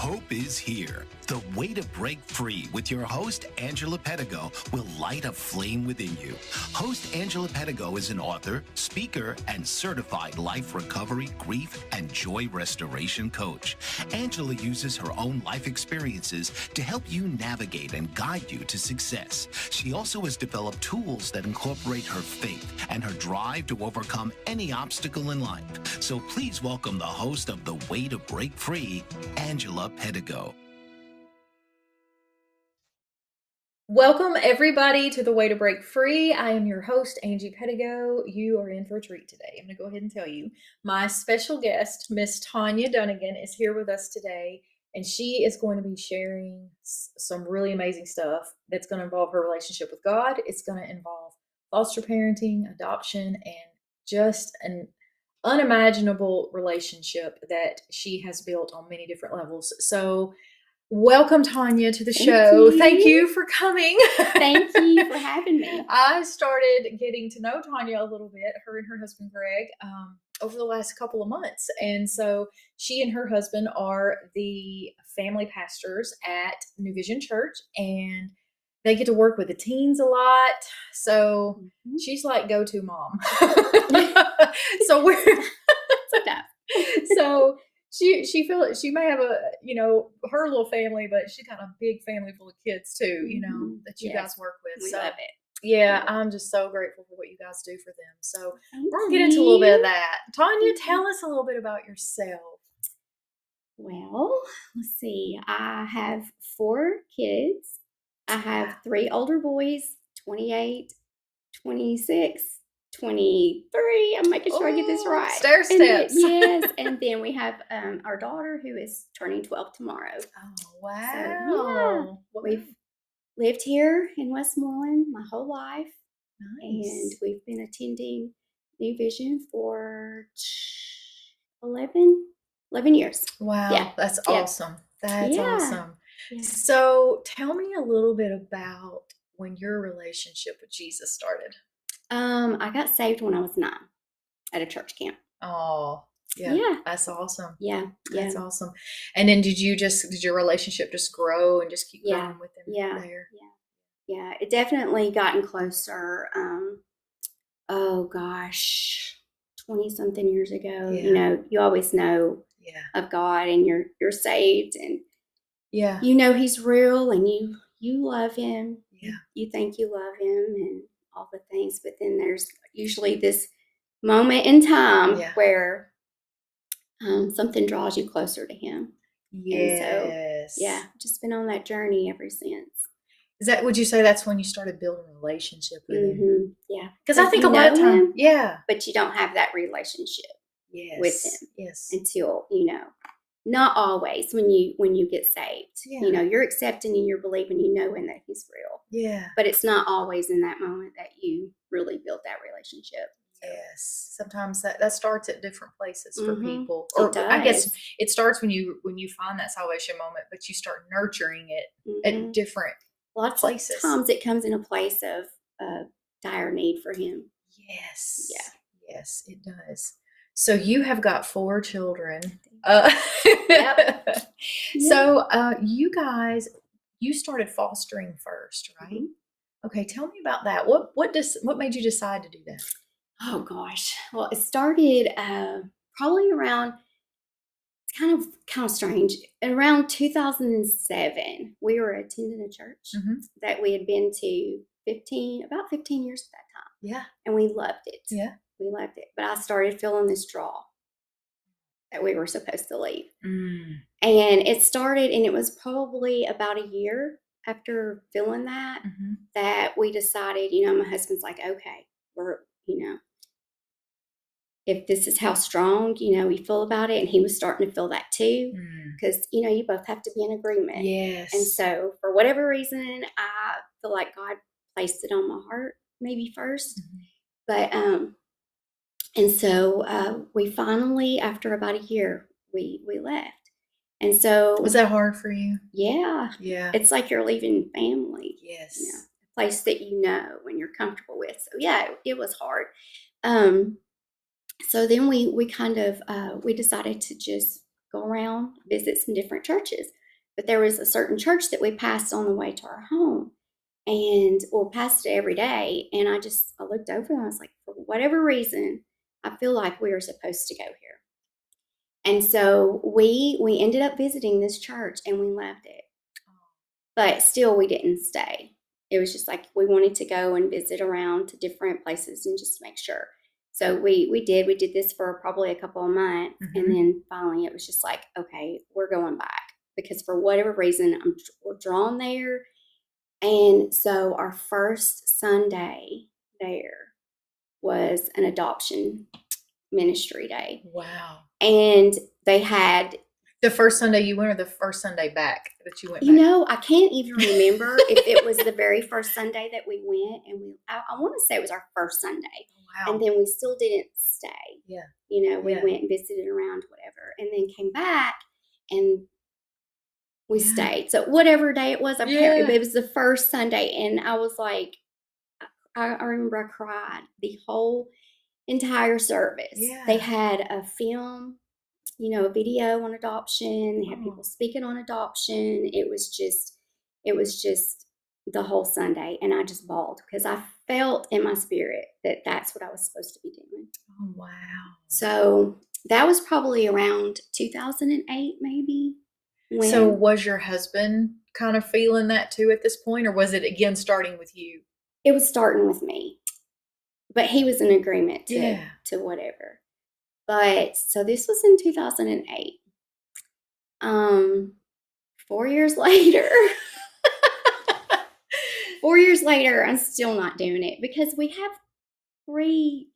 Hope is here. The way to break free with your host, Angela Pedigo, will light a flame within you. Host Angela Pedigo is an author, speaker, and certified life recovery, grief, and joy restoration coach. Angela uses her own life experiences to help you navigate and guide you to success. She also has developed tools that incorporate her faith and her drive to overcome any obstacle in life. So please welcome the host of The Way to Break Free, Angela Pedigo. Welcome, everybody, to The Way to Break Free. I am your host, Angie Pedigo. You are in for a treat today. I'm going to go ahead and tell you. My special guest, Miss Tonya Dunigan, is here with us today, and she is going to be sharing some really amazing stuff that's going to involve her relationship with God. It's going to involve foster parenting, adoption, and just an unimaginable relationship that she has built on many different levels. So welcome, Tonya, to the show. Thank you for coming. Thank you for having me. I started getting to know Tonya a little bit, her and her husband, Greg, over the last couple of months. And so she and her husband are the family pastors at New Vision Church, and they get to work with the teens a lot. So she's like go-to mom. So we're so she feels she may have her little family, but she's got a big family full of kids too, that you guys work with. We so love it. Yeah, I'm just so grateful for what you guys do for them. So we're gonna get into a little bit of that. Tonya, tell us a little bit about yourself. Well, let's see. I have 4 kids. I have 3 older boys, 28, 26, 23. I'm making sure I get this right. Stair steps. Yes. And then we have our daughter who is turning 12 tomorrow. Oh, wow. So, yeah, we've lived here in Westmoreland my whole life. Nice. And we've been attending New Vision for 11 years. Wow. Yeah. That's awesome. That's Yeah. awesome. Yeah. So tell me a little bit about when your relationship with Jesus started. I got saved when I was 9 at a church camp. Oh, yeah. Yeah. That's awesome. Yeah. That's awesome. And then did your relationship just grow and just keep Yeah. growing with him there? Yeah. It definitely gotten closer. Oh gosh, 20 something years ago. Yeah. You always know of God, and you're saved, and He's real, and you love Him. Yeah. You think you love Him and all the things, but then there's usually this moment in time where something draws you closer to Him. Yes. And so, just been on that journey ever since. Would you say that's when you started building a relationship with Him? Yeah. Because I think a lot of times, but you don't have that relationship with Him. Yes. Until, not always when you get saved. Yeah. You're accepting and you're believing, knowing that He's real. Yeah. But it's not always in that moment that you really build that relationship. So. Yes. Sometimes that starts at different places for people. Or I guess it starts when you find that salvation moment, but you start nurturing it at different places. Of times it comes in a place of dire need for Him. Yes. Yeah. Yes, it does. So you have got 4 children. Yep. So you started fostering first, right? Mm-hmm. Okay, tell me about that. What made you decide to do that? Oh gosh. Well, it started probably around. It's kind of strange. Around 2007, we were attending a church that we had been to about 15 years at that time. Yeah. And we loved it. Yeah. We loved it. But I started feeling this draw that we were supposed to leave. And it started, and it was probably about a year after feeling that, that we decided, my husband's like, okay, we're, if this is how strong, we feel about it. And he was starting to feel that too, because, you both have to be in agreement. Yes. And so for whatever reason, I feel like God placed it on my heart maybe first. But, and so we finally, after about a year, we left. And so. Was that hard for you? Yeah. Yeah. It's like you're leaving family. Yes. A place that and you're comfortable with. So yeah, it was hard. So then we kind of, we decided to just go around, visit some different churches. But there was a certain church that we passed on the way to our home, and we'll passed it every day. And I looked over and I was like, for whatever reason, I feel like we are supposed to go here. And so we ended up visiting this church and we loved it. But still, we didn't stay. It was just like we wanted to go and visit around to different places and just make sure. So we did this for probably a couple of months. And then finally it was just like, okay, we're going back, because for whatever reason, we're drawn there. And so our first Sunday there was an adoption ministry day. Wow. And they had... The first Sunday you went, or the first Sunday back that you went back? You know, I can't even remember if it was the very first Sunday that we went, and I want to say it was our first Sunday. Wow. And then we still didn't stay. Yeah. You know, we went and visited around, whatever, and then came back and we stayed. So whatever day it was, it was the first Sunday, and I was like, I remember I cried the whole entire service. Yeah. They had a film, you know, a video on adoption. They had people speaking on adoption. It was just the whole Sunday. And I just bawled because I felt in my spirit that that's what I was supposed to be doing. Oh, wow. So that was probably around 2008, maybe. So was your husband kind of feeling that too at this point, or was it again starting with you? It was starting with me, but he was in agreement to whatever. But so this was in 2008. 4 years later, 4 years later, I'm still not doing it because we have 3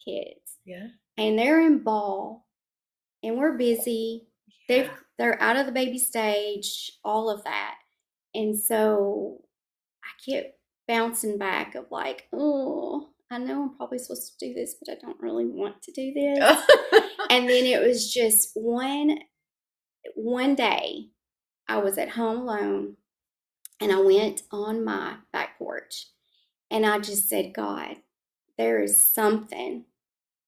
kids. Yeah. And they're in ball and we're busy. Yeah. They're out of the baby stage, all of that. And so I kept bouncing back of like, oh, I know I'm probably supposed to do this, but I don't really want to do this. And then it was just one day I was at home alone and I went on my back porch and I just said, God, there is something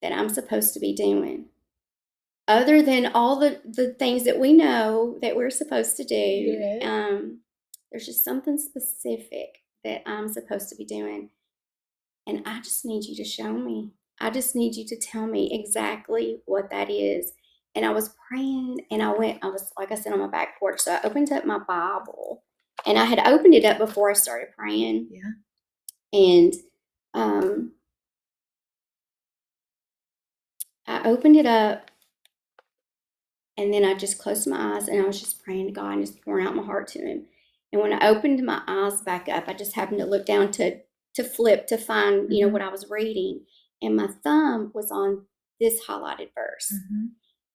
that I'm supposed to be doing other than all the things that we know that we're supposed to do. Yeah. There's just something specific that I'm supposed to be doing. And I just need you to show me. I just need you to tell me exactly what that is. And I was praying and I was, like I said, on my back porch. So I opened up my Bible and I had opened it up before I started praying. Yeah. And I opened it up and then I just closed my eyes and I was just praying to God and just pouring out my heart to him. And when I opened my eyes back up, I just happened to look down to flip to find, you know, what I was reading. And my thumb was on this highlighted verse. Mm-hmm.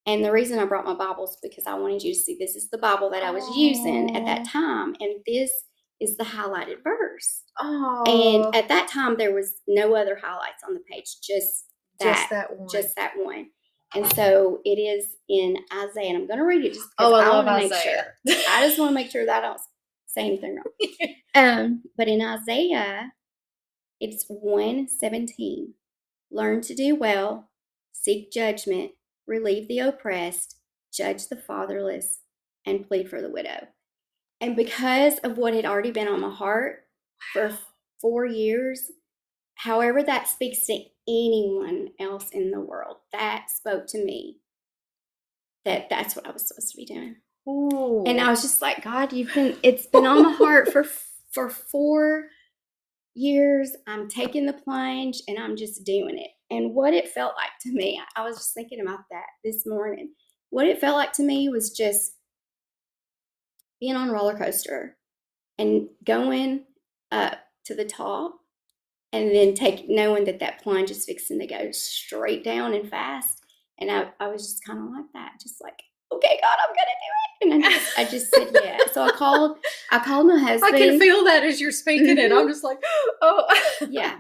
And the reason I brought my Bible is because I wanted you to see this is the Bible that I was using at that time. And this is the highlighted verse. And at that time, there was no other highlights on the page, just that one. And so it is in Isaiah. And I'm going to read it just because I want to make sure. I just want to make sure that I don't say anything wrong. But in Isaiah, it's 1:17. Learn to do well, seek judgment, relieve the oppressed, judge the fatherless, and plead for the widow. And because of what had already been on my heart for 4 years, however that speaks to anyone else in the world, that spoke to me that's what I was supposed to be doing. Ooh. And I was just like, God, it's been on my heart for 4 years. I'm taking the plunge and I'm just doing it. And what it felt like to me, I was just thinking about that this morning. What it felt like to me was just being on a roller coaster and going up to the top and then knowing that plunge is fixing to go straight down and fast. And I was just kind of like that, just like, okay, God, I'm gonna do it. And I just said yeah. So I called my husband. I can feel that as you're speaking it. I'm just like, oh. Yeah.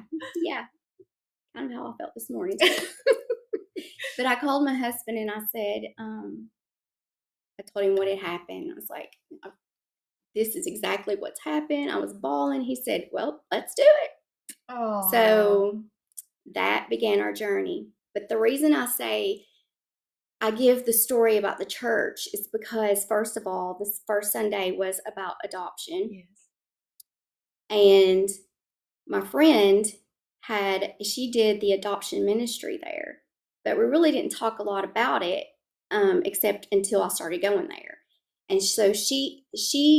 Kind of how I felt this morning. But I called my husband and I said, I told him what had happened. I was like, this is exactly what's happened. I was bawling. He said, well, let's do it. Oh. So that began our journey. But the reason I say I give the story about the church is because, first of all, this first Sunday was about adoption. Yes. And my friend she did the adoption ministry there, but we really didn't talk a lot about it, except until I started going there. And so she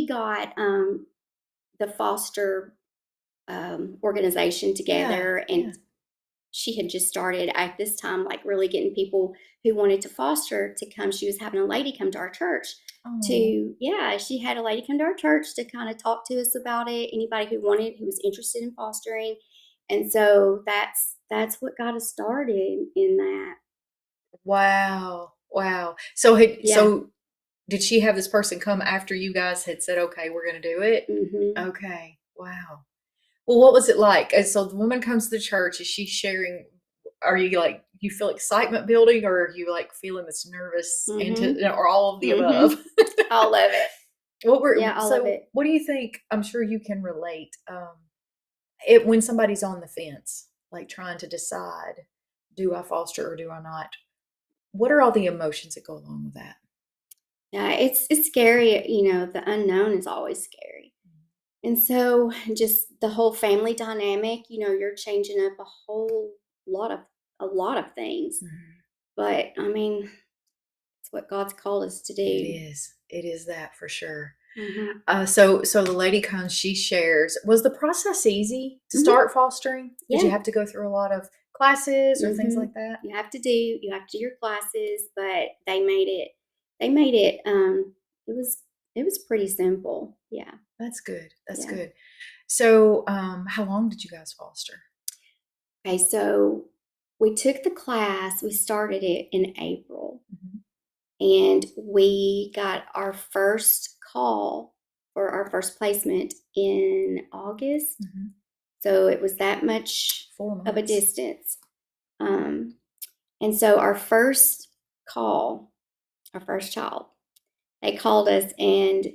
got the foster organization together, and she had just started at this time, like really getting people who wanted to foster to come. She was having a lady come to our church she had a lady come to our church to kind of talk to us about it. Anybody who was interested in fostering. And so that's what got us started in that. Wow. So did she have this person come after you guys had said, okay, we're going to do it? Mm-hmm. Okay. Wow. Well, what was it like? And so the woman comes to the church. Is she sharing? Are you like, you feel excitement building, or are you like feeling this nervous or all of the above? All of it. All of it. What do you think? I'm sure you can relate. When somebody's on the fence, like trying to decide, do I foster or do I not? What are all the emotions that go along with that? Yeah, it's scary. The unknown is always scary. And so just the whole family dynamic, you're changing up a lot of things. Mm-hmm. But I mean, it's what God's called us to do. It is that for sure. Mm-hmm. So the lady comes, she shares. Was the process easy to start fostering? Did you have to go through a lot of classes or things like that? You have to do your classes, but they made it it was pretty simple. Yeah. That's good. That's good. So how long did you guys foster? Okay, so we took the class, we started it in April. And we got our first call for our first placement in August. So it was that much of a distance. And so our first call, our first child, they called us and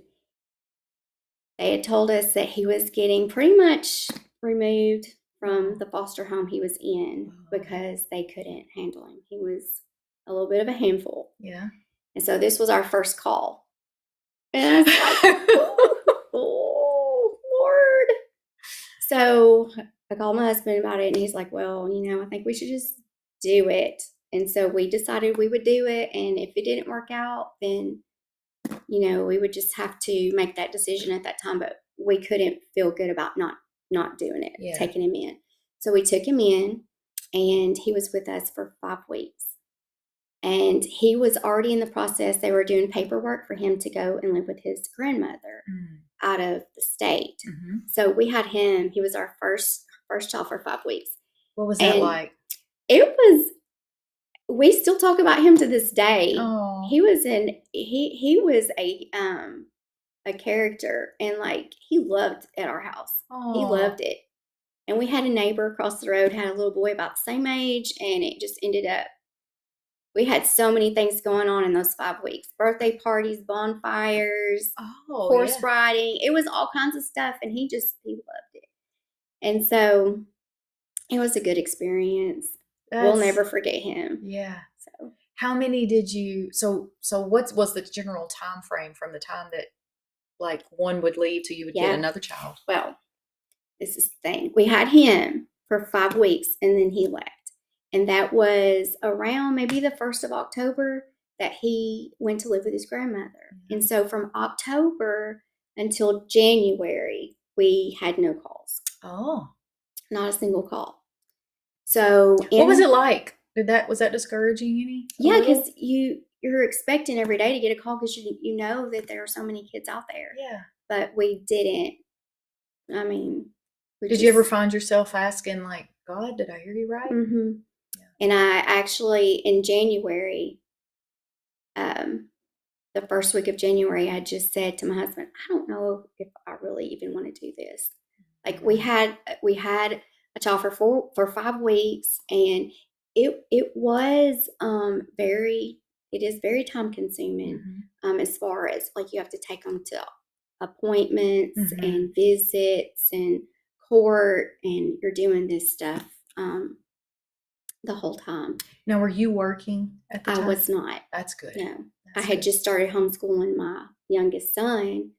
they had told us that he was getting pretty much removed from the foster home he was in because they couldn't handle him. He was a little bit of a handful. Yeah. And so this was our first call. And I was like, oh, Lord. So I called my husband about it, and he's like, well, I think we should just do it. And so we decided we would do it. And if it didn't work out, then, we would just have to make that decision at that time. But we couldn't feel good about not doing it, taking him in. So we took him in, and he was with us for 5 weeks. And he was already in the process. They were doing paperwork for him to go and live with his grandmother out of the state. So we had him. He was our first child for 5 weeks. What was that like? It was. We still talk about him to this day. Oh. He was a character, and like he loved at our house. Oh. He loved it. And we had a neighbor across the road had a little boy about the same age, and it just ended up. We had so many things going on in those 5 weeks. Birthday parties, bonfires, horse riding. It was all kinds of stuff, and he loved it. And so it was a good experience. We'll never forget him. Yeah. So how many did you so what was the general time frame from the time that like one would leave till you would get another child? Well, this is the thing. We had him for 5 weeks, and then he left. And that was around maybe the 1st of October that he went to live with his grandmother. And so from October until January, we had no calls. Oh. Not a single call. So what was it like? Was that discouraging any? Yeah, because you're expecting every day to get a call because you know that there are so many kids out there. Yeah. But we didn't. I mean, did you ever find yourself asking like, God, did I hear you right? Mm-hmm. And I actually, in January, the first week of January, I just said to my husband, I don't know if I really even want to do this. Like we had a child for 5 weeks, and it was it is very time consuming. As far as like you have to take them to appointments and visits and court, and you're doing this stuff. the whole time. Now, were you working at the time? I was not. That's good. No. That's I had good. just started homeschooling my youngest son,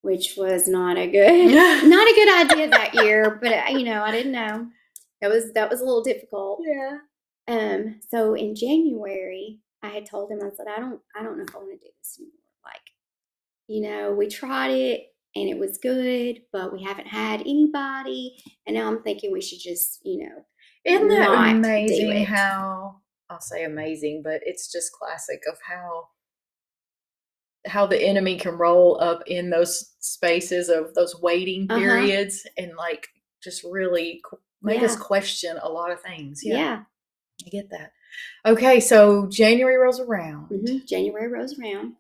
which was not a good idea that year. But I didn't know. That was a little difficult. Yeah. So in January, I had told him, I said, I don't know if I want to do this anymore. Like, we tried it and it was good, but we haven't had anybody. And now I'm thinking we should just, Isn't that not amazing do it. how, I'll say amazing, but it's just classic of how the enemy can roll up in those spaces of those waiting periods and like just really make us question a lot of things. Yeah. I get that. Okay, so January rolls around. January rolls around.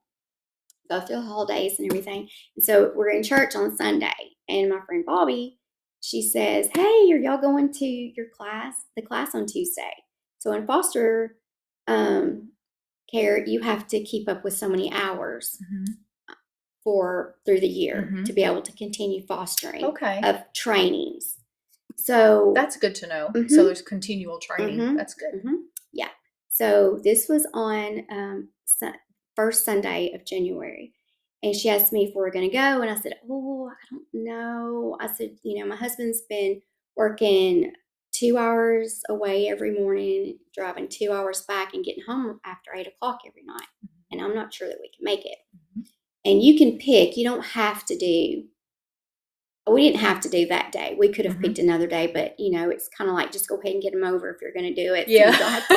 Go through the holidays and everything. And so we're in church on Sunday, and my friend Bobby, she says, "Hey, are y'all going to your class? The class on Tuesday." So in foster care, you have to keep up with so many hours through the year to be able to continue fostering of trainings. So that's good to know. So there's continual training. That's good. Yeah. So this was on first Sunday of January. And she asked me if we were going to go. And I said, I don't know. I said, my husband's been working 2 hours away every morning, driving 2 hours back and getting home after 8 o'clock every night. And I'm not sure that we can make it. And you can pick. You don't have to do. We didn't have to do that day. We could have picked another day, but it's kind of like just go ahead and get them over if you're going to do it. Yeah. So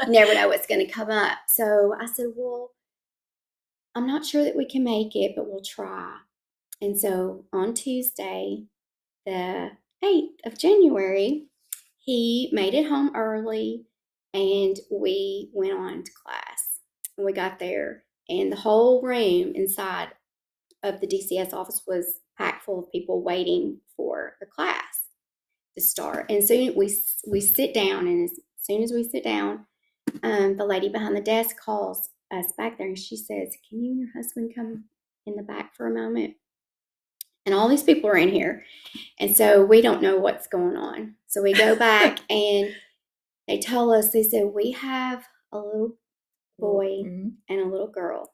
you never know what's going to come up. So I said, well, I'm not sure that we can make it, but we'll try. And so on Tuesday, the 8th of January, he made it home early and we went on to class. And we got there and the whole room inside of the DCS office was packed full of people waiting for the class to start. And soon we sit down, and as soon as we sit down, the lady behind the desk calls us back there, and she says, "Can you and your husband come in the back for a moment?" And all these people are in here, and so we don't know what's going on. So we go back, and they tell us, they said, "We have a little boy and a little girl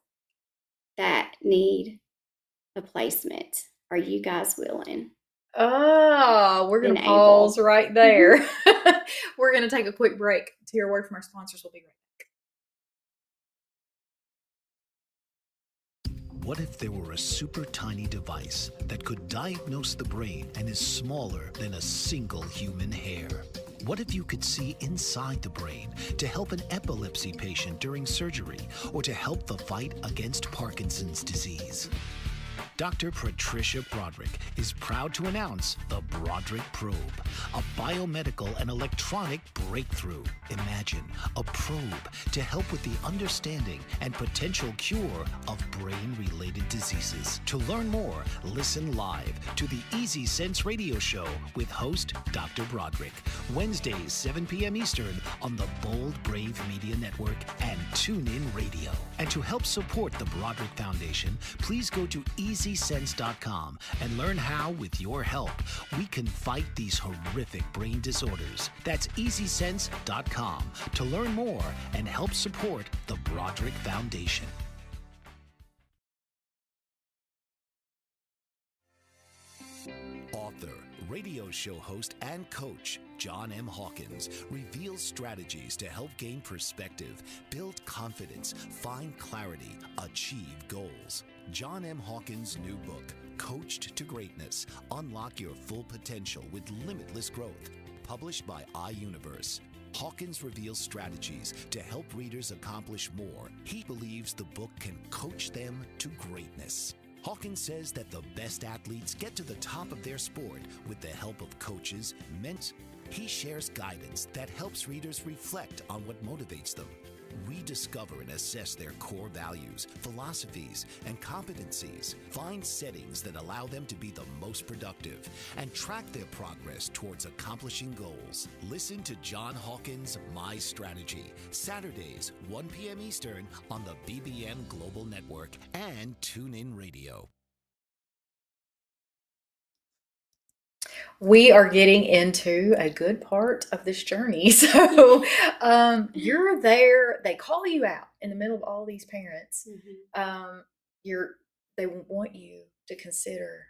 that need a placement. Are you guys willing?" Oh, we're going to pause right there. We're going to take a quick break to hear a word from our sponsors. We'll be right back. What if there were a super tiny device that could diagnose the brain and is smaller than a single human hair? What if you could see inside the brain to help an epilepsy patient during surgery or to help the fight against Parkinson's disease? Dr. Patricia Broderick is proud to announce the Broderick Probe, a biomedical and electronic breakthrough. Imagine a probe to help with the understanding and potential cure of brain-related diseases. To learn more, listen live to the Easy Sense radio show with host Dr. Broderick, Wednesdays 7 p.m. Eastern on the Bold Brave Media Network and TuneIn Radio. And to help support the Broderick Foundation, please go to EasySense.com and learn how, with your help, we can fight these horrific brain disorders. That's EasySense.com to learn more and help support the Broderick Foundation. Author, radio show host, and coach John M. Hawkins reveals strategies to help gain perspective, build confidence, find clarity, achieve goals. John M. Hawkins' new book, Coached to Greatness, Unlock Your Full Potential with Limitless Growth, published by iUniverse. Hawkins reveals strategies to help readers accomplish more. He believes the book can coach them to greatness. Hawkins says that the best athletes get to the top of their sport with the help of coaches, mentors. He shares guidance that helps readers reflect on what motivates them, rediscover and assess their core values, philosophies, and competencies, find settings that allow them to be the most productive, and track their progress towards accomplishing goals. Listen to John Hawkins' My Strategy, Saturdays, 1 p.m. Eastern on the BBM Global Network and TuneIn Radio. we are getting into a good part of this journey. So you're there. They call you out in the middle of all these parents. You're they want you to consider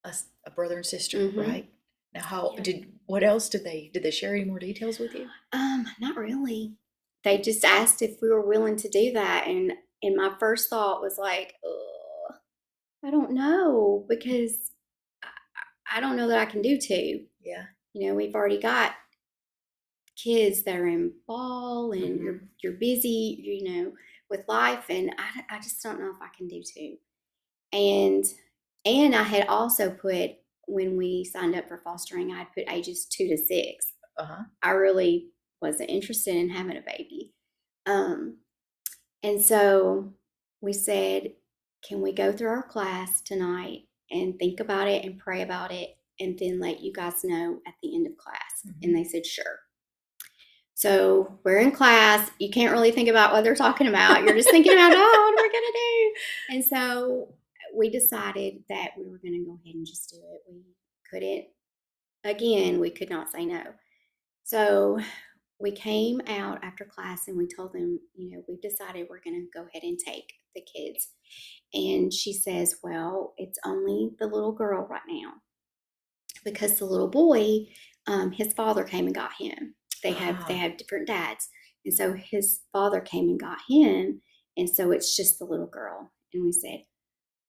a brother and sister, right? Now, what else did they share any more details with you? Not really. They just asked if we were willing to do that, and my first thought was like, ugh, I don't know, because I don't know that I can do two. Yeah. We've already got kids that are in ball, and you're busy, with life, and I just don't know if I can do two. And I had also put, when we signed up for fostering, I'd put ages 2 to 6. I really wasn't interested in having a baby. And so we said, can we go through our class tonight and think about it and pray about it, and then let you guys know at the end of class? And they said, sure. So we're in class. You can't really think about what they're talking about. You're just thinking about, what are we going to do? And so we decided that we were going to go ahead and just do it. We could not say no. So we came out after class and we told them, we've decided we're going to go ahead and take the kids. And she says, well, it's only the little girl right now, because the little boy, his father came and got him. They have different dads. And so his father came and got him. And so it's just the little girl. And we said,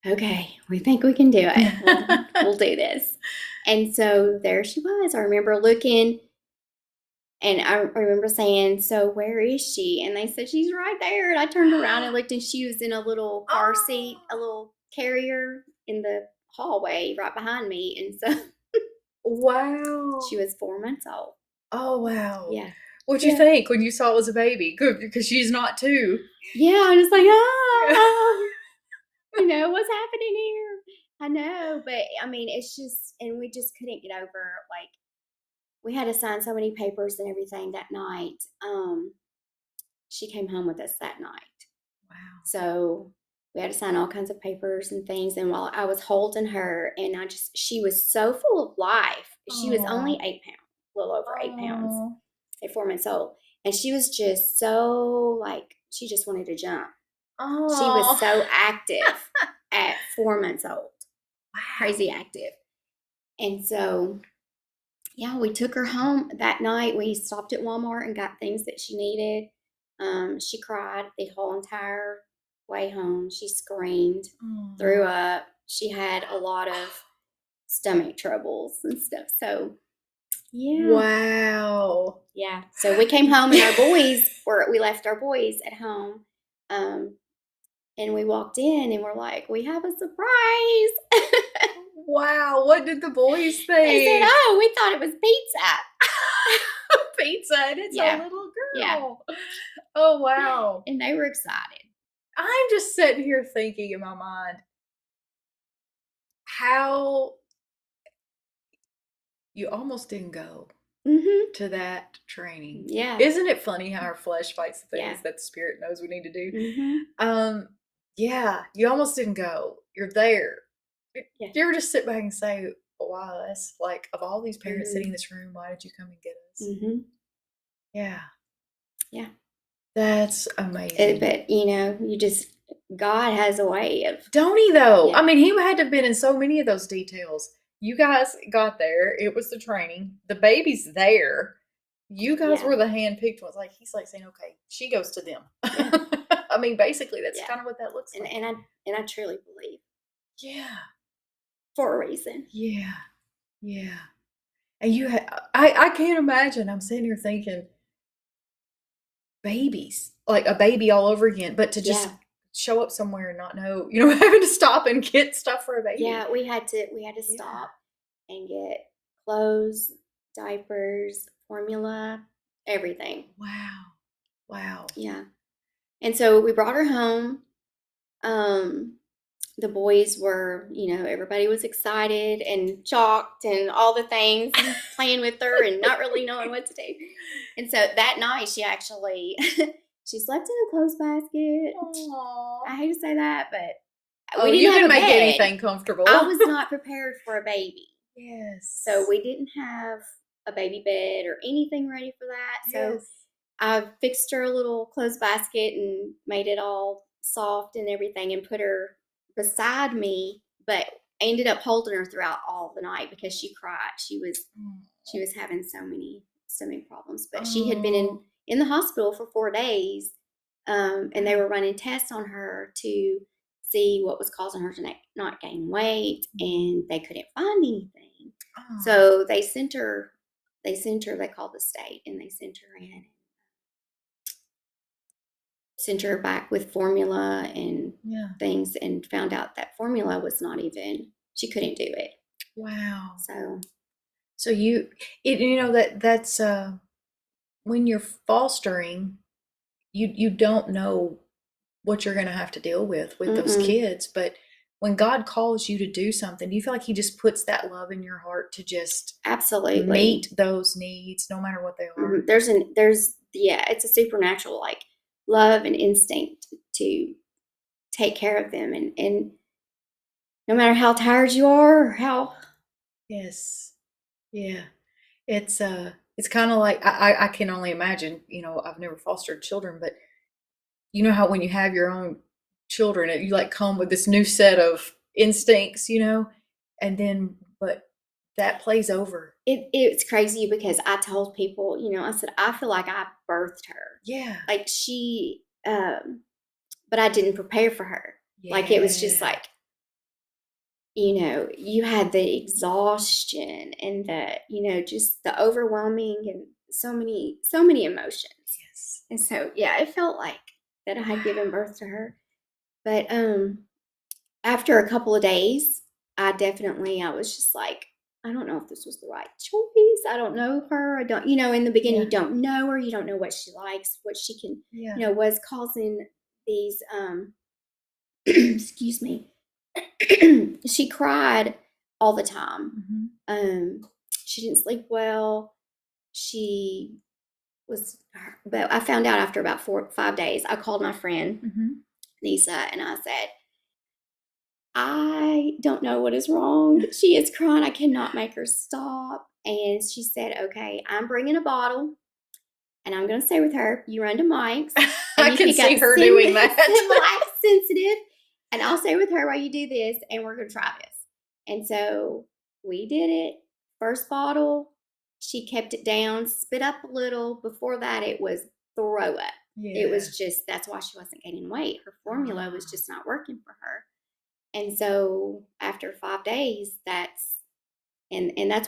okay, we think we can do it. We'll do this. And so there she was. I remember looking, and I remember saying, so where is she? And they said, she's right there. And I turned around and looked, and she was in a little car seat, a little carrier in the hallway right behind me. And so wow. She was 4 months old. Oh, wow. Yeah. What'd you think when you saw it was a baby? Good, because she's not two. Yeah, I was like, what's happening here? I know, but I mean, it's just, and we just couldn't get over, like, we had to sign so many papers and everything that night. She came home with us that night. Wow. So we had to sign all kinds of papers and things. And while I was holding her, and she was so full of life. She was only 8 pounds, a little over 8 pounds at 4 months old. And she was just so, like, she just wanted to jump. She was so active at 4 months old. Wow. Crazy active. And so, yeah, we took her home that night. We stopped at Walmart and got things that she needed. She cried the whole entire way home. She screamed, threw up. She had a lot of stomach troubles and stuff. So, yeah. Wow. Yeah. So we came home, and we left our boys at home. And we walked in, and we're like, we have a surprise. Wow. What did the boys think? They said, oh, we thought it was pizza. Pizza, and it's a little girl. Yeah. Oh, wow. And they were excited. I'm just sitting here thinking in my mind how you almost didn't go to that training. Yeah. Isn't it funny how our flesh fights the things that the spirit knows we need to do? Yeah, you almost didn't go. You're there. Yeah. You ever just sit back and say, wow, that's like, of all these parents sitting in this room, why did you come and get us? Yeah. Yeah. That's amazing. But, God has a way of. Don't he, though? Yeah. I mean, he had to have been in so many of those details. You guys got there. It was the training. The baby's there. You guys were the hand-picked ones. Like, he's like saying, okay, she goes to them. Yeah. I mean, basically, that's kind of what that looks like. And I truly believe. Yeah. For a reason. Yeah. Yeah. And you I can't imagine. I'm sitting here thinking, babies, like a baby all over again, but to just show up somewhere and not know, having to stop and get stuff for a baby. Yeah, we had to stop and get clothes, diapers, formula, everything. Wow. Yeah. And so we brought her home. The boys were, everybody was excited and shocked and all the things, and playing with her and not really knowing what to do. And so that night she actually, she slept in a clothes basket. Aww. I hate to say that, but we didn't have a bed. Make anything comfortable. I was not prepared for a baby. Yes. So we didn't have a baby bed or anything ready for that. So Yes. I fixed her a little clothes basket and made it all soft and everything and put her beside me, but I ended up holding her throughout all the night because she cried. She was having so many stomach problems. But she had been in the hospital for 4 days, and they were running tests on her to see what was causing her to not gain weight, and they couldn't find anything. So they sent her. They called the state, and they sent her in. Sent her back with formula and things, and found out that formula was not even, she couldn't do it. Wow. So you know that's when you're fostering, you don't know what you're going to have to deal with those kids, but when God calls you to do something, do you feel like he just puts that love in your heart to just absolutely meet those needs no matter what they are? It's a supernatural like love and instinct to take care of them, and no matter how tired you are or how. Yes. Yeah. It's kind of like, I can only imagine, I've never fostered children, but you know how when you have your own children, you like come with this new set of instincts, and then, but that plays over. It's crazy because I told people, I said, I feel like I birthed her. Yeah. Like she, but I didn't prepare for her. Yeah. Like it was just like, you had the exhaustion and the, just the overwhelming and so many emotions. Yes. And so, yeah, it felt like that I had given birth to her. But after a couple of days, I was just like, I don't know if this was the right choice. I don't know her. I don't, in the beginning, you don't know her. You don't know what she likes, what she can, was causing these, excuse me. She cried all the time. Mm-hmm. She didn't sleep well. She was, but I found out after about 4 or 5 days, I called my friend, Lisa, and I said, I don't know what is wrong. She is crying. I cannot make her stop. And she said, okay, I'm bringing a bottle and I'm going to stay with her. You run to Mike's. I can see her doing that. Sensitive. And I'll stay with her while you do this. And we're going to try this. And so we did it. First bottle, she kept it down, spit up a little. Before that, it was throw up. Yeah. It was just, that's why she wasn't gaining weight. Her formula was just not working for her. And so after 5 days, that's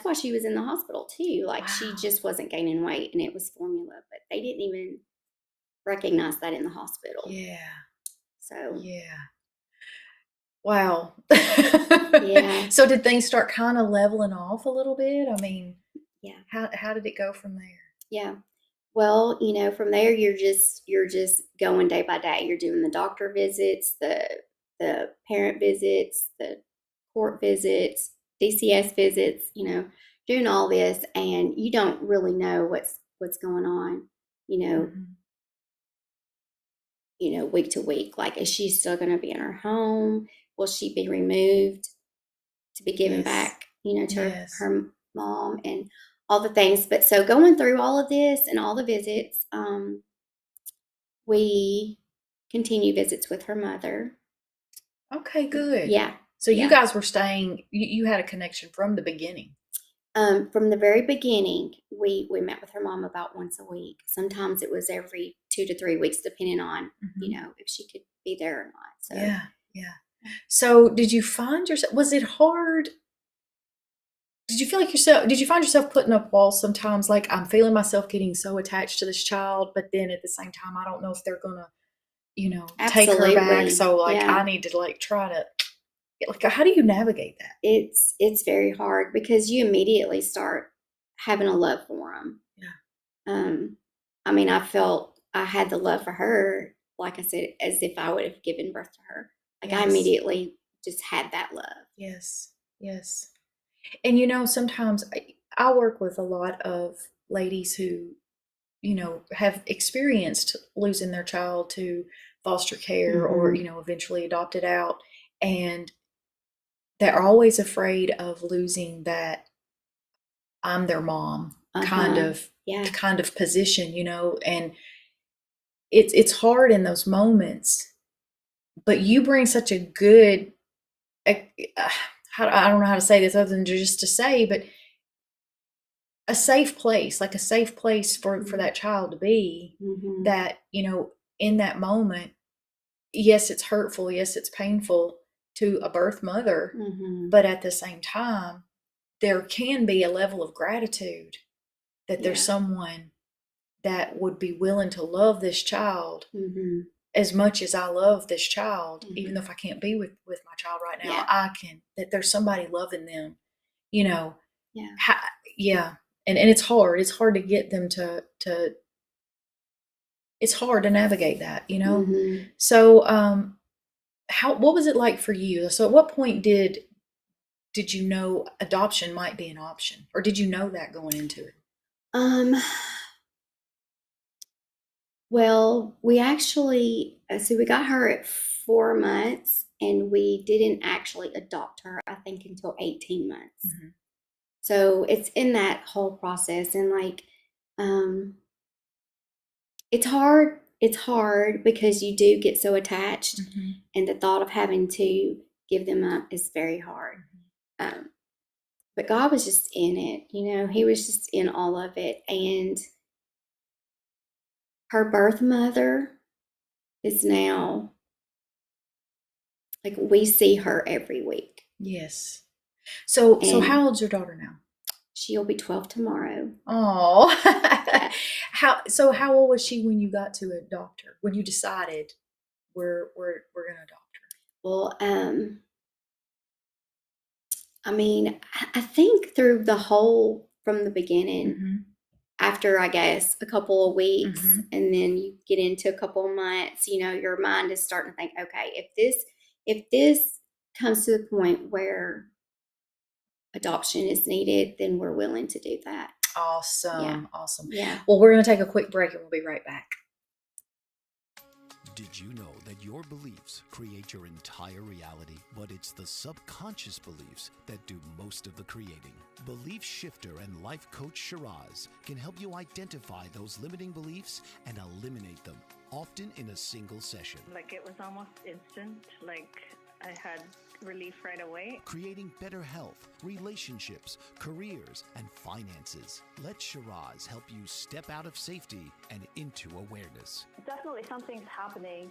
why she was in the hospital too. Like she just wasn't gaining weight and it was formula, but they didn't even recognize that in the hospital. Yeah. So. Yeah. Wow. Yeah. So did things start kind of leveling off a little bit? I mean, yeah. How did it go from there? Yeah. Well, from there you're just going day by day. You're doing the doctor visits, the parent visits, the court visits, DCS visits, doing all this, and you don't really know what's going on, week to week. Like, is she still going to be in her home? Will she be removed to be given back, to her mom and all the things? But so going through all of this and all the visits, we continue visits with her mother. Okay, good. Yeah. So you guys were staying, you had a connection from the beginning. From the very beginning, we met with her mom about once a week. Sometimes it was every 2 to 3 weeks, depending on, if she could be there or not. So yeah. So did you find yourself, was it hard? Did you find yourself putting up walls sometimes? Like, I'm feeling myself getting so attached to this child, but then at the same time, I don't know if they're gonna, take her back. So like, I need to like try to, like, how do you navigate that? It's very hard because you immediately start having a love for them. Yeah. I mean, I felt I had the love for her, like I said, as if I would have given birth to her. Like I immediately just had that love. Yes. Yes. And sometimes I work with a lot of ladies who, have experienced losing their child to foster care or, eventually adopted out. And they're always afraid of losing that I'm their mom kind of position, and it's hard in those moments, but you bring such a good, uh, I don't know how to say this other than just to say, but a safe place, like a safe place for that child to be, that, in that moment, yes, it's hurtful, yes, it's painful to a birth mother, but at the same time, there can be a level of gratitude that there's someone that would be willing to love this child as much as I love this child, even though if I can't be with my child right now, I can, that there's somebody loving them, and it's hard. It's hard to get them to it's hard to navigate that, So, what was it like for you? So at what point did you know adoption might be an option, or did you know that going into it? Well, we actually, so we got her at 4 months, and we didn't actually adopt her, I think, until 18 months. So it's in that whole process, and it's hard. It's hard because you do get so attached, and the thought of having to give them up is very hard. But God was just in it, He was just in all of it. And her birth mother is now, like, we see her every week. Yes. So how old's your daughter now? She'll be 12 tomorrow. Oh, how old was she when you got to adopt her? When you decided we're gonna adopt her? Well, I mean, I think through the whole, from the beginning, after, I guess, a couple of weeks, and then you get into a couple of months, your mind is starting to think, okay, if this comes to the point where adoption is needed, then we're willing to do that. Awesome. Awesome. Yeah. Well, we're going to take a quick break and we'll be right back. Did you know that your beliefs create your entire reality, but it's the subconscious beliefs that do most of the creating? Belief shifter and life coach Shiraz can help you identify those limiting beliefs and eliminate them, often in a single session. Like, it was almost instant. Like, I had relief right away. Creating better health, relationships, careers, and finances. Let Shiraz help you step out of safety and into awareness. Definitely something's happening.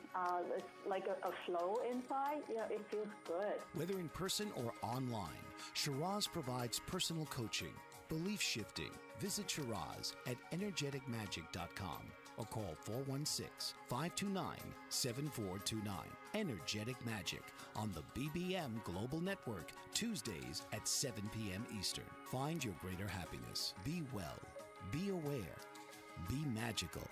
It's like a flow inside. It feels good. Whether in person or online, Shiraz provides personal coaching, belief shifting. Visit Shiraz at energeticmagic.com or call 416-529-7429. Energetic Magic on the BBM Global Network, Tuesdays at 7 p.m. Eastern. Find your greater happiness. Be well. Be aware. Be magical.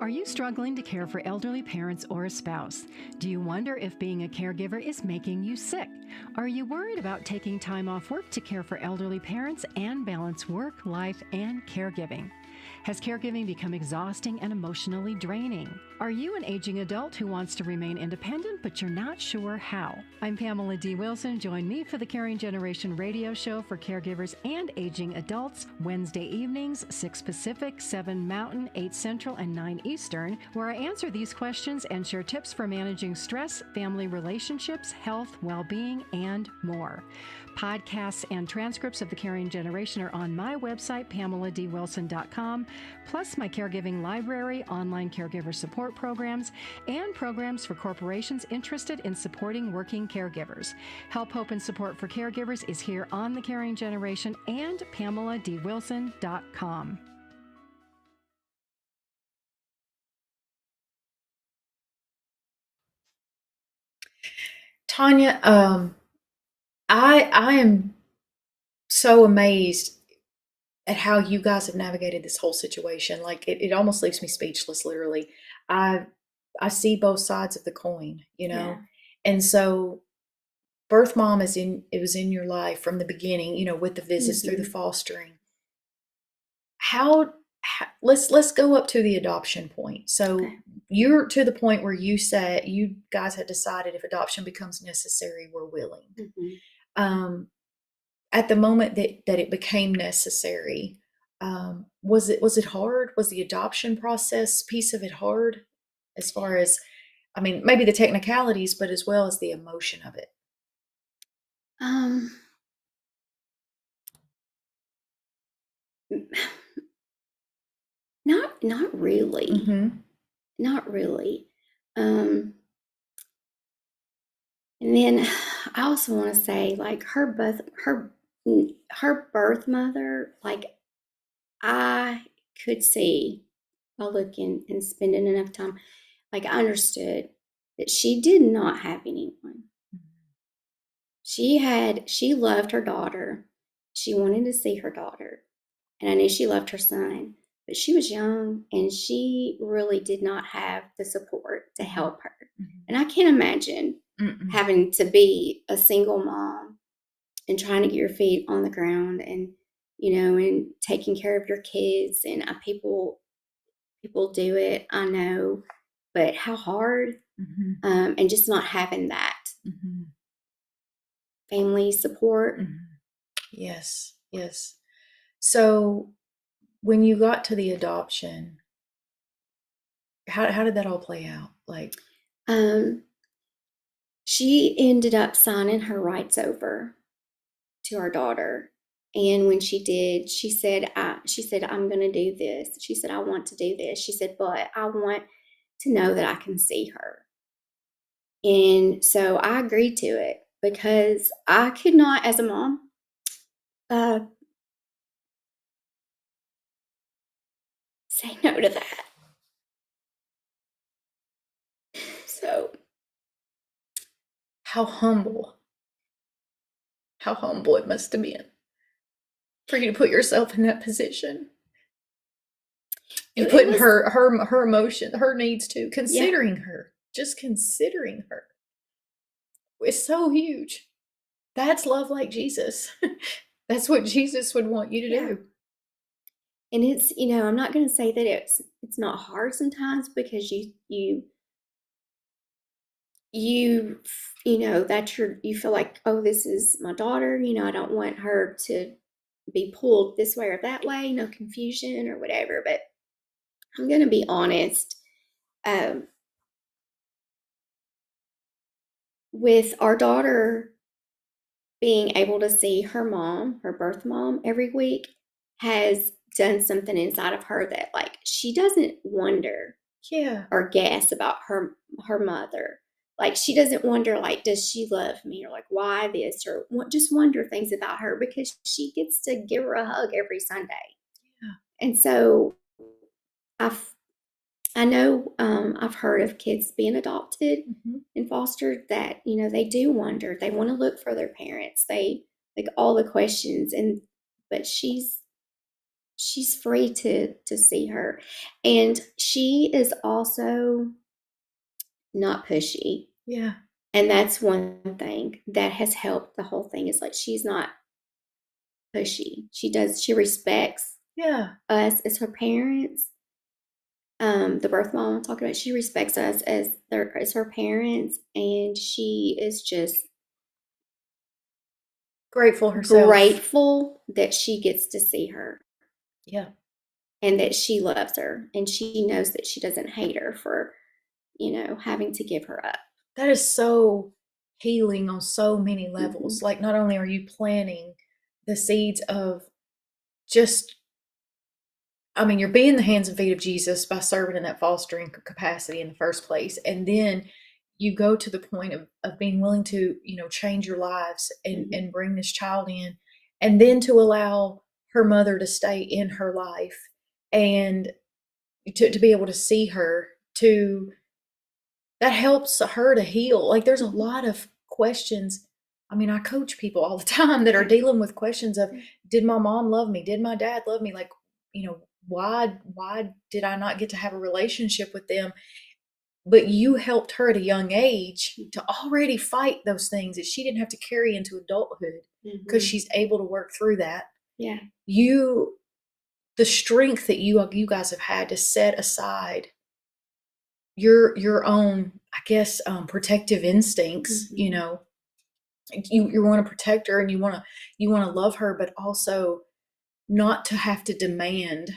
Are you struggling to care for elderly parents or a spouse? Do you wonder if being a caregiver is making you sick? Are you worried about taking time off work to care for elderly parents and balance work, life, and caregiving? Has caregiving become exhausting and emotionally draining? Are you an aging adult who wants to remain independent, but you're not sure how? I'm Pamela D. Wilson. Join me for the Caring Generation radio show for caregivers and aging adults, Wednesday evenings, 6 Pacific, 7 Mountain, 8 Central, and 9 Eastern, where I answer these questions and share tips for managing stress, family relationships, health, well-being, and more. Podcasts and transcripts of the Caring Generation are on my website, PamelaDWilson.com, plus my caregiving library, online caregiver support programs, and programs for corporations interested in supporting working caregivers. Help, hope, and support for caregivers is here on the Caring Generation and PamelaDWilson.com. Tonya, I am so amazed at how you guys have navigated this whole situation. Like, it almost leaves me speechless, literally. I see both sides of the coin, Yeah. And so birth mom was in your life from the beginning, with the visits through the fostering. How let's go up to the adoption point. So Okay. you're to the point where you said you guys had decided if adoption becomes necessary, we're willing. At the moment that it became necessary, was it hard? Was the adoption process piece of it hard, as far as, I mean, maybe the technicalities, but as well as the emotion of it? Not really. Mm-hmm. Not really. And then I also want to say, like, her birth mother, like, I could see by looking and spending enough time, like, I understood that she did not have anyone. She loved her daughter. She wanted to see her daughter. And I knew she loved her son, but she was young and she really did not have the support to help her. And I can't imagine having to be a single mom and trying to get your feet on the ground and, and taking care of your kids. And people do it, I know, but how hard, and just not having that family support. Yes. So when you got to the adoption, how did that all play out? Like, she ended up signing her rights over to our daughter. And when she did, she said, I'm going to do this. She said, I want to do this. She said, but I want to know that I can see her. And so I agreed to it because I could not, as a mom, say no to that. So how humble it must have been for you to put yourself in that position. You put in her emotion, her needs too, considering her, just considering her. It's so huge. That's love like Jesus. That's what Jesus would want you to do. And it's, I'm not going to say that it's not hard sometimes, because you feel like, oh, this is my daughter, I don't want her to be pulled this way or that way, no confusion or whatever. But I'm going to be honest, with our daughter being able to see her mom, her birth mom, every week has done something inside of her that, like, she doesn't wonder or guess about her mother. Like, she doesn't wonder, like, does she love me, or like, why this, or just wonder things about her, because she gets to give her a hug every Sunday. And so I know I've heard of kids being adopted and fostered that, they do wonder. They want to look for their parents. They, like, all the questions, but she's free to see her. And she is also not pushy. Yeah. And that's one thing that has helped the whole thing, is, like, she's not pushy. She respects us as her parents. The birth mom I'm talking about, she respects us as her parents, and she is just grateful herself. Grateful that she gets to see her. Yeah. And that she loves her, and she knows that she doesn't hate her for, having to give her up. That is so healing on so many levels. Like, not only are you planting the seeds of just, I mean, you're being the hands and feet of Jesus by serving in that fostering capacity in the first place. And then you go to the point of being willing to, change your lives and bring this child in, and then to allow her mother to stay in her life and to be able to see her, that helps her to heal. Like, there's a lot of questions. I mean, I coach people all the time that are dealing with questions of, did my mom love me? Did my dad love me? Like, why did I not get to have a relationship with them? But you helped her at a young age to already fight those things that she didn't have to carry into adulthood, because she's able to work through that. Yeah. the strength that you guys have had to set aside your own, I guess, protective instincts. Mhm. You know, you want to protect her and you want to love her, but also not to have to demand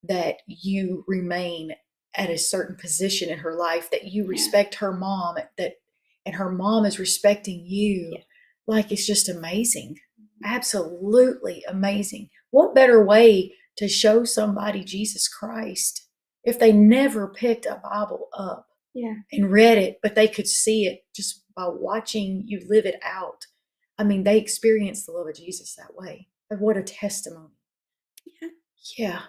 that you remain at a certain position in her life, that you Yeah. respect her mom, and her mom is respecting you. Yeah. Like, it's just amazing. Absolutely amazing. What better way to show somebody Jesus Christ if they never picked a Bible up Yeah. and read it, but they could see it just by watching you live it out? I mean, they experienced the love of Jesus that way. And what a testimony. Yeah. Yeah.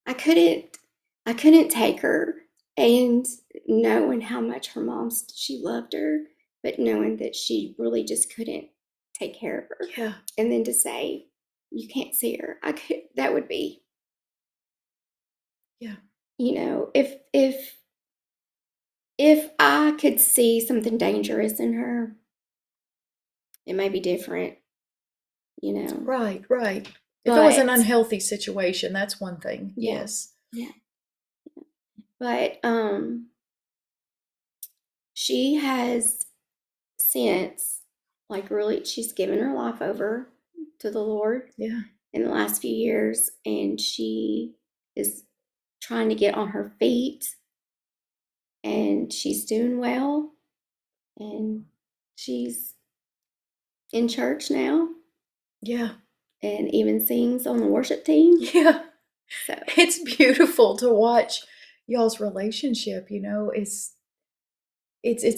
I couldn't take her, and knowing how much her mom, she loved her, but knowing that she really just couldn't take care of her. Yeah. And then to say, you can't see her. That would be, Yeah. if I could see something dangerous in her, it may be different, Right. If it was an But unhealthy situation, that's one thing. Yeah. Yes. yeah. But she has since, like, really, she's given her life over to the Lord Yeah. in the last few years, and she is trying to get on her feet, and she's doing well, and she's in church now, Yeah. and even sings on the worship team. Yeah. So It's beautiful to watch y'all's relationship, you know. It's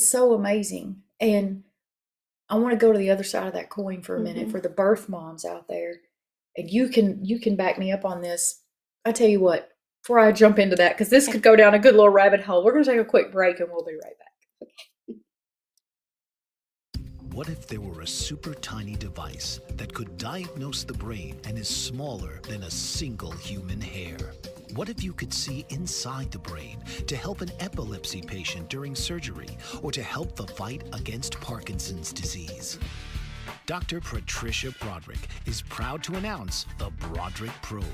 so amazing. And I want to go to the other side of that coin for a minute, Mhm. for the birth moms out there. And you can back me up on this. I tell you what, before I jump into that, because this could go down a good little rabbit hole, we're going to take a quick break and we'll be right back. What if there were a super tiny device that could diagnose the brain and is smaller than a single human hair? What if you could see inside the brain to help an epilepsy patient during surgery or to help the fight against Parkinson's disease? Dr. Patricia Broderick is proud to announce the Broderick Probe,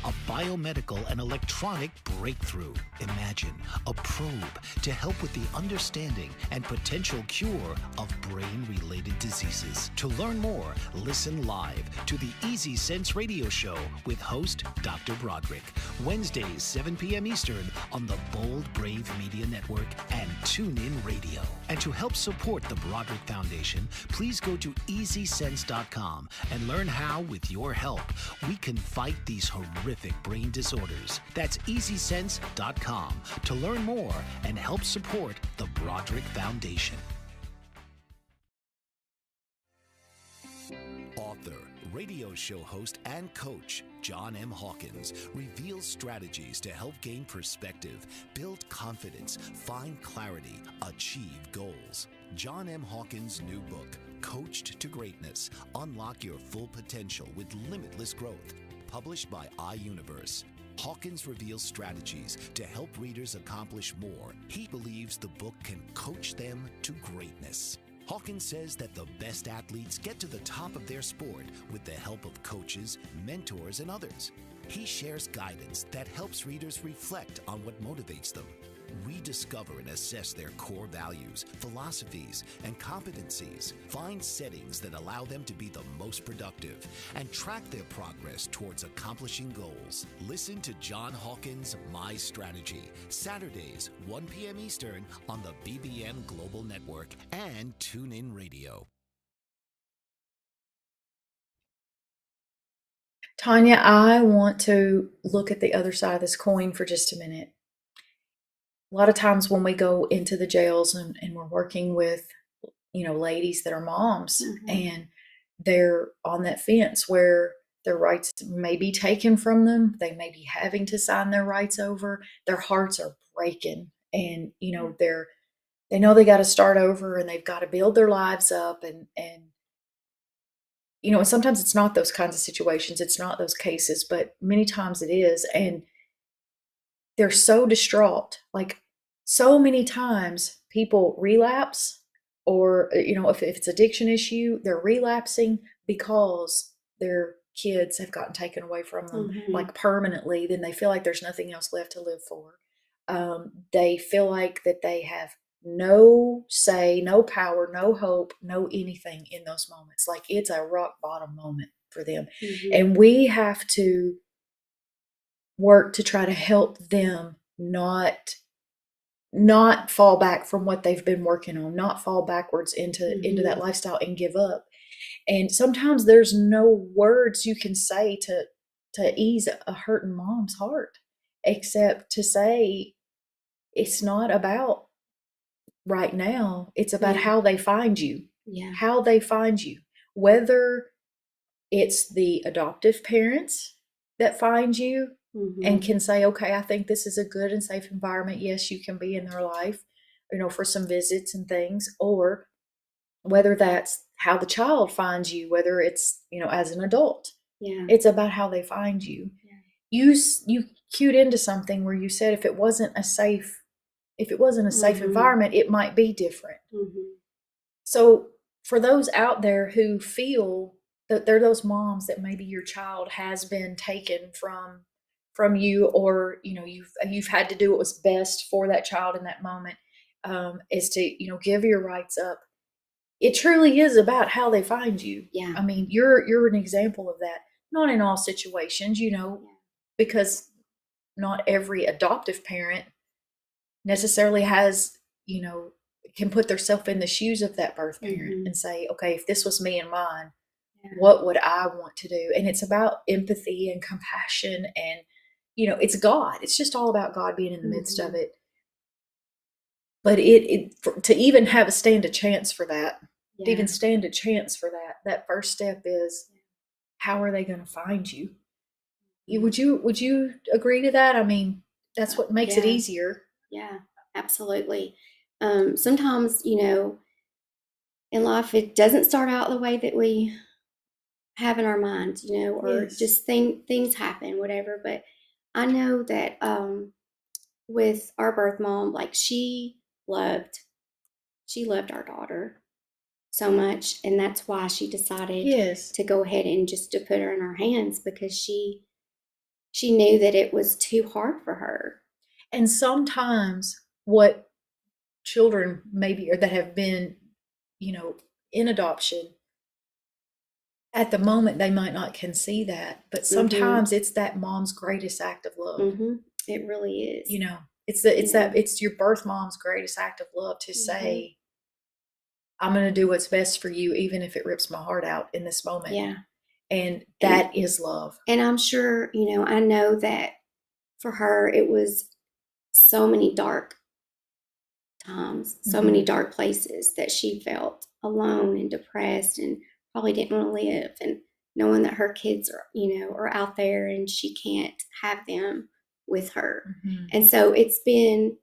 a biomedical and electronic breakthrough. Imagine a probe to help with the understanding and potential cure of brain-related diseases. To learn more, listen live to the Easy Sense radio show with host Dr. Broderick, Wednesdays 7 p.m. Eastern on the Bold Brave Media Network and TuneIn Radio. And to help support the Broderick Foundation, please go to EasySense.com and learn how, with your help, we can fight these horrific brain disorders. That's EasySense.com to learn more and help support the Broderick Foundation. Author, radio show host, and coach John M. Hawkins reveals strategies to help gain perspective, build confidence, find clarity, achieve goals. John M. Hawkins' new book, Coached to Greatness, Unlock Your Full Potential with Limitless Growth, published by iUniverse. Hawkins reveals strategies to help readers accomplish more. He believes the book can coach them to greatness. Hawkins says that the best athletes get to the top of their sport with the help of coaches, mentors, and others. He shares guidance that helps readers reflect on what motivates them. Rediscover and assess their core values, philosophies, and competencies. Find settings that allow them to be the most productive and track their progress towards accomplishing goals. Listen to John Hawkins' My Strategy, Saturdays, 1 p.m. Eastern on the BBM Global Network and TuneIn Radio. Tonya, I want to look at the other side of this coin for just a minute. A lot of times when we go into the jails and we're working with, ladies that are moms, and they're on that fence where their rights may be taken from them. They may be having to sign their rights over. Their hearts are breaking, and they know they got to start over and they've got to build their lives up, and sometimes it's not those kinds of situations. It's not those cases, but many times it is. And they're so distraught. Like, so many times people relapse, or if it's addiction issue, they're relapsing because their kids have gotten taken away from them, Mhm. like permanently, then they feel like there's nothing else left to live for. They feel like that they have no say, no power, no hope, no anything in those moments. Like it's a rock bottom moment for them. Mhm. And we have to work to try to help them not fall back from what they've been working on, not fall backwards into that Mhm. lifestyle and give up. And sometimes there's no words you can say to ease a hurting mom's heart, except to say it's not about right now. It's about Yeah. how they find you. Yeah. How they find you. Whether it's the adoptive parents that find you and Mhm. can say, okay, I think this is a good and safe environment. Yes, you can be in their life, for some visits and things, or whether that's how the child finds you, whether it's, as an adult. Yeah. It's about how they find you. Yeah. You cued into something where you said if it wasn't a safe Mhm. environment, it might be different. Mhm. So for those out there who feel that they're those moms that maybe your child has been taken from you, or you've had to do what was best for that child in that moment, is to give your rights up. It truly is about how they find you. Yeah. I mean, you're an example of that. Not in all situations, because not every adoptive parent necessarily has, can put themselves in the shoes of that birth parent Mhm. and say, okay, if this was me and mine, Yeah. what would I want to do? And it's about empathy and compassion, and it's God. It's just all about God being in the midst of Mhm. it. But to even have stand a chance for that, to even Yeah. stand a chance for that first step is, how are they going to find you? Would you agree to that? I mean, that's what makes it Yeah. easier. Yeah. Absolutely. Sometimes, in life, it doesn't start out the way that we have in our minds, or Yes. just things happen, whatever. But I know that with our birth mom, like she loved our daughter so much, and that's why she decided Yes. to go ahead and just to put her in our hands, because she knew that it was too hard for her. And sometimes what children maybe, or that have been, in adoption, at the moment they might not can see that, but sometimes it's that mom's greatest act of love. Mm-hmm. It really is. It's your birth mom's greatest act of love to say, I'm going to do what's best for you, even if it rips my heart out in this moment. Yeah. And that is love. And I'm sure, I know that for her, it was so many dark times, so many dark places that she felt alone and depressed and probably didn't want to live, and knowing that her kids are out there and she can't have them with her. And so it's been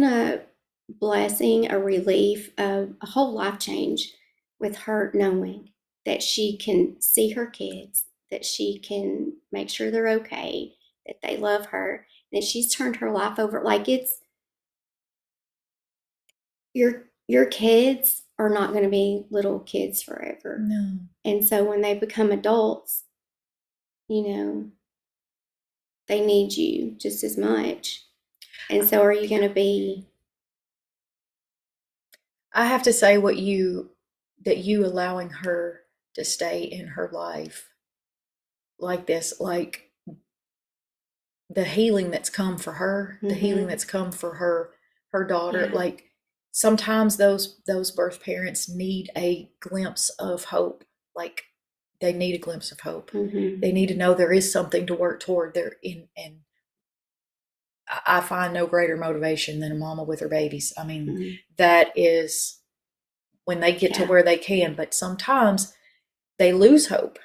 a blessing, a relief, a whole life change with her, knowing that she can see her kids, that she can make sure they're okay, that they love her, that she's turned her life over. Like, it's your kids are not going to be little kids forever. No. And so when they become adults, they need you just as much. And so are you going to be? I have to say that you allowing her to stay in her life like this, like the healing that's come for her, the healing that's come for her daughter. Yeah. Like sometimes those birth parents need a glimpse of hope. Like they need a glimpse of hope. They need to know there is something to work toward. And I find no greater motivation than a mama with her babies. I mean, that is when they get to where they can, but sometimes they lose hope,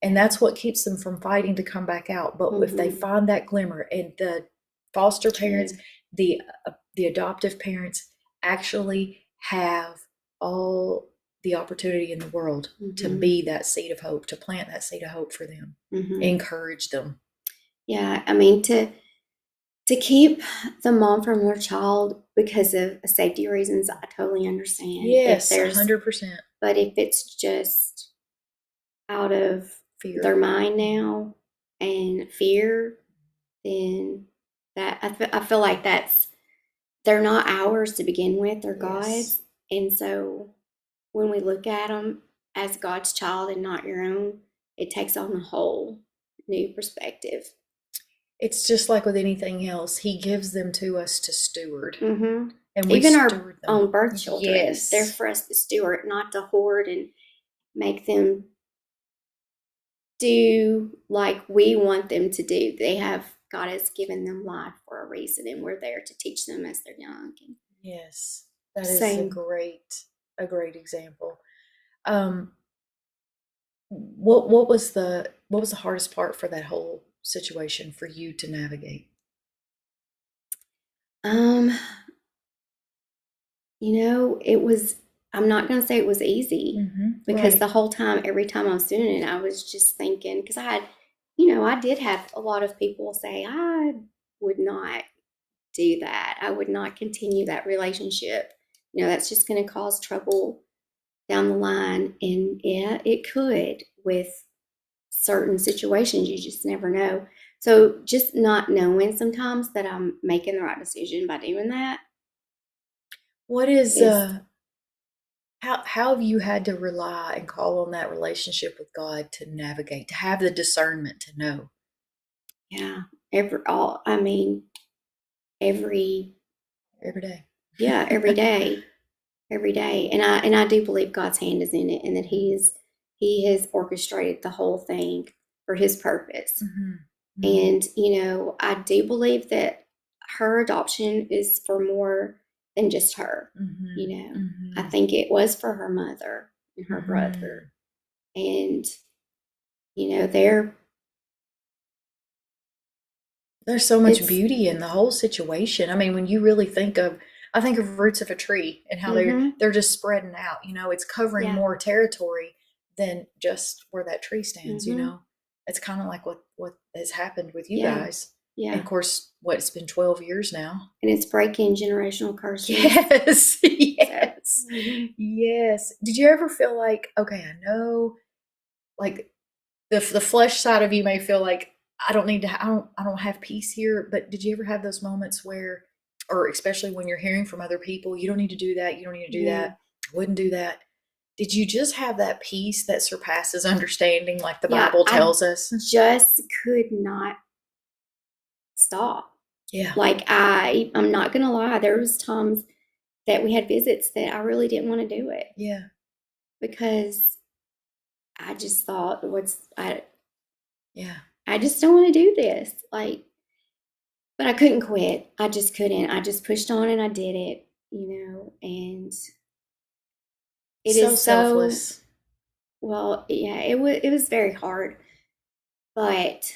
and that's what keeps them from fighting to come back out. But if they find that glimmer, and the foster parents, the adoptive parents actually have all the opportunity in the world to be that seed of hope, to plant that seed of hope for them, encourage them. Yeah, I mean, to keep the mom from their child because of safety reasons, I totally understand. Yes, If there's 100%. But if it's just out of Fear. their mind now and fear, then that I feel like they're not ours to begin with, they're God's. And so when we look at them as God's child and not your own, it takes on a whole new perspective. It's just like with anything else. He gives them to us to steward. Mm-hmm. And we even steward our them. own birth children, Yes. they're for us to steward, not to hoard and make them do like we want them to do. God has given them life for a reason, and we're there to teach them as they're young. Yes, that is Same. a great example. What was the hardest part for that whole situation for you to navigate? It was, I'm not going to say it was easy, because right. the whole time, every time I was doing it, I was just thinking, because I did have a lot of people say, I would not do that. I would not continue that relationship. That's just going to cause trouble down the line. And yeah, it could with certain situations. You just never know. So just not knowing sometimes that I'm making the right decision by doing that. What is how have you had to rely and call on that relationship with God to navigate, to have the discernment to know? Yeah, every day. Yeah, every day, and I do believe God's hand is in it, and that He has orchestrated the whole thing for His purpose. And I do believe that her adoption is for more than just her. I think it was for her mother and her brother, and there's so much beauty in the whole situation. I mean, when you really think of roots of a tree and how they're just spreading out. It's covering more territory than just where that tree stands. It's kind of like what has happened with you guys. Yeah. And of course, it's been 12 years now. And it's breaking generational curses. Yes. Yes. Yes. Did you ever feel like, okay, I know, like the flesh side of you may feel like, I don't have peace here, but did you ever have those moments where, or especially when you're hearing from other people, you don't need to do that, you don't need to do that, I wouldn't do that. Did you just have that peace that surpasses understanding, like the Bible tells us? Just could not stop. Yeah. Like I'm not gonna lie, there was times that we had visits that I really didn't want to do it. Yeah. Because I just thought, I just don't want to do this. But I couldn't quit. I just couldn't. I just pushed on and I did it, and it is selfless. Well, yeah, it was very hard, but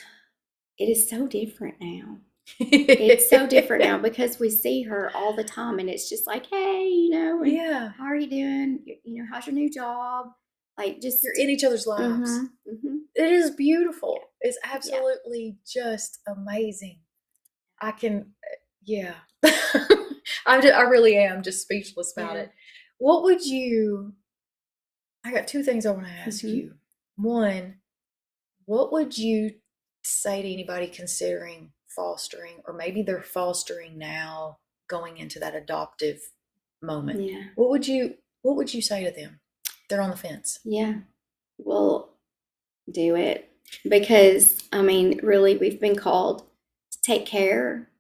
it is so different now. It's so different now because we see her all the time, and it's just like, hey, how are you doing? How's your new job? Just you're in each other's lives. It is beautiful. It's absolutely just amazing. I can, I really am just speechless about it. What would I got two things I want to ask you. One, what would you say to anybody considering fostering, or maybe they're fostering now, going into that adoptive moment? Yeah. What would you say to them? They're on the fence. Yeah. Well, do it, because really, we've been called to take care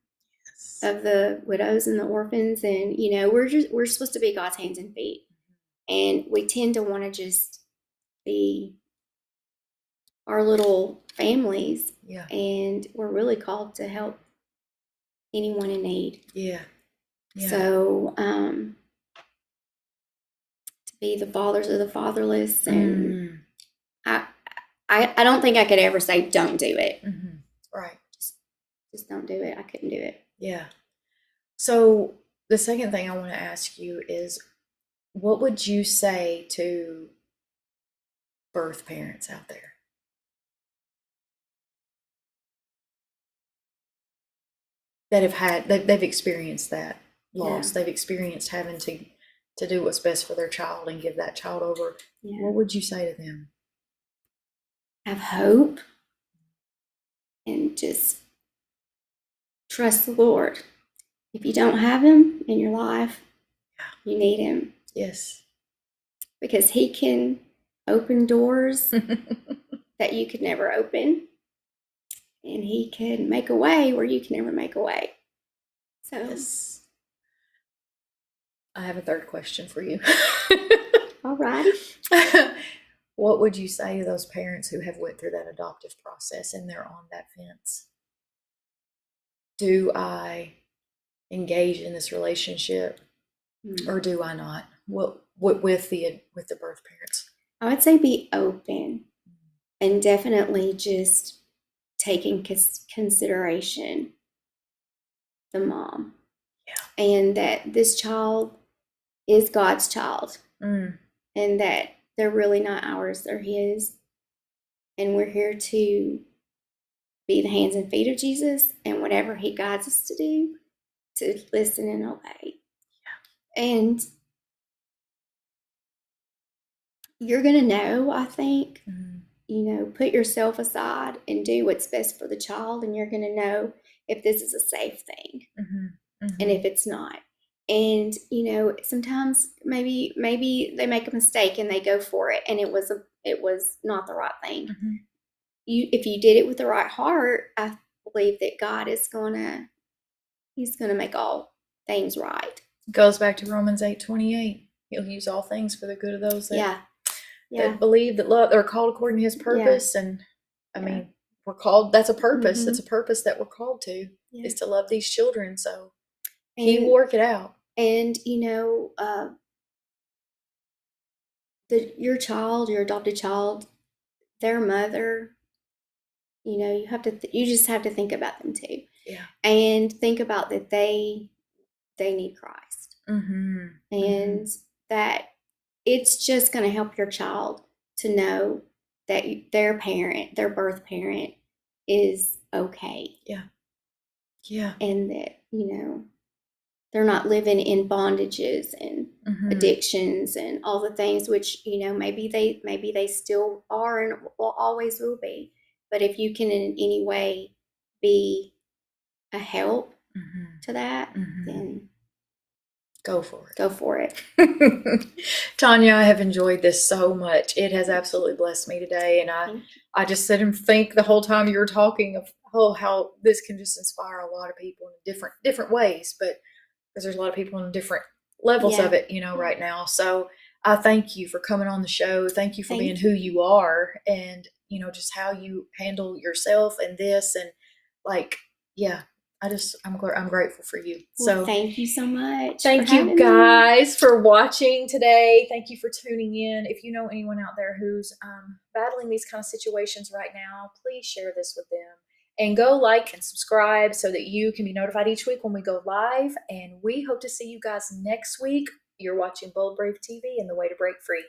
of the widows and the orphans, and we're supposed to be God's hands and feet, and we tend to want to just be our little families. Yeah. And we're really called to help anyone in need. Yeah. So to be the fathers of the fatherless, and I don't think I could ever say don't do it. Right. Just don't do it. I couldn't do it. Yeah. So the second thing I want to ask you is, what would you say to birth parents out there? That they've experienced that loss. Yeah. They've experienced having to to do what's best for their child and give that child over, what would you say to them? Have hope and just trust the Lord. If you don't have him in your life, you need him. Yes. Because he can open doors that you could never open. And he can make a way where you can never make a way. So yes. I have a third question for you. All righty. What would you say to those parents who have went through that adoptive process and they're on that fence? Do I engage in this relationship or do I not? What with the birth parents? I would say be open and definitely just taking consideration the mom. Yeah. And that this child is God's child. And that they're really not ours, they're his. And we're here to be the hands and feet of Jesus, and whatever he guides us to do, to listen and obey. Yeah. And you're going to know, I think, put yourself aside and do what's best for the child, and you're going to know if this is a safe thing and if it's not. And, sometimes maybe they make a mistake and they go for it and it was not the right thing. If you did it with the right heart, I believe that God is he's going to make all things right. Goes back to Romans 8:28. He'll use all things for the good of those that believe, that love, are called according to his purpose. And I mean, we're called, that's a purpose. That's a purpose that we're called to, is to love these children. So he will work it out. And, your adopted child, their mother, you just have to think about them too. Yeah. And think about that they need Christ. And that it's just going to help your child to know that their birth parent is okay. Yeah. Yeah. And that, they're not living in bondages and addictions and all the things which, maybe they still are and will always will be. But if you can in any way be a help to that, then go for it. Go for it. Tonya, I have enjoyed this so much. It has absolutely blessed me today. And I just sit and think the whole time you were talking of how this can just inspire a lot of people in different ways. But because there's a lot of people in different levels of it, right now. So I thank you for coming on the show. Thank you for being who you are and, just how you handle yourself and this. And I'm grateful for you. Well, thank you so much. Thank you guys for watching today. Thank you for tuning in. If you know anyone out there who's battling these kind of situations right now, please share this with them. And go like and subscribe so that you can be notified each week when we go live. And we hope to see you guys next week. You're watching Bold Brave TV and The Way to Break Free.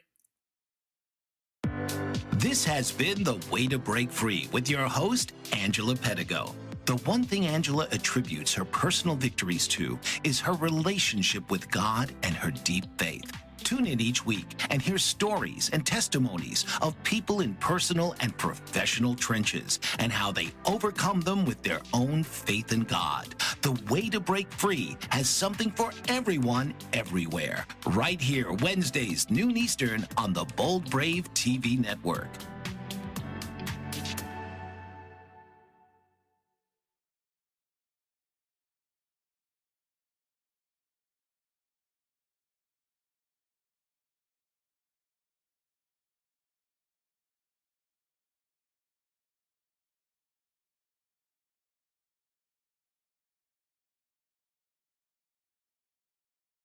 This has been The Way to Break Free with your host, Angela Pedigo. The one thing Angela attributes her personal victories to is her relationship with God and her deep faith. Tune in each week and hear stories and testimonies of people in personal and professional trenches and how they overcome them with their own faith in God. The Way to Break Free has something for everyone, everywhere. Right here, Wednesdays, noon Eastern on the Bold Brave TV network.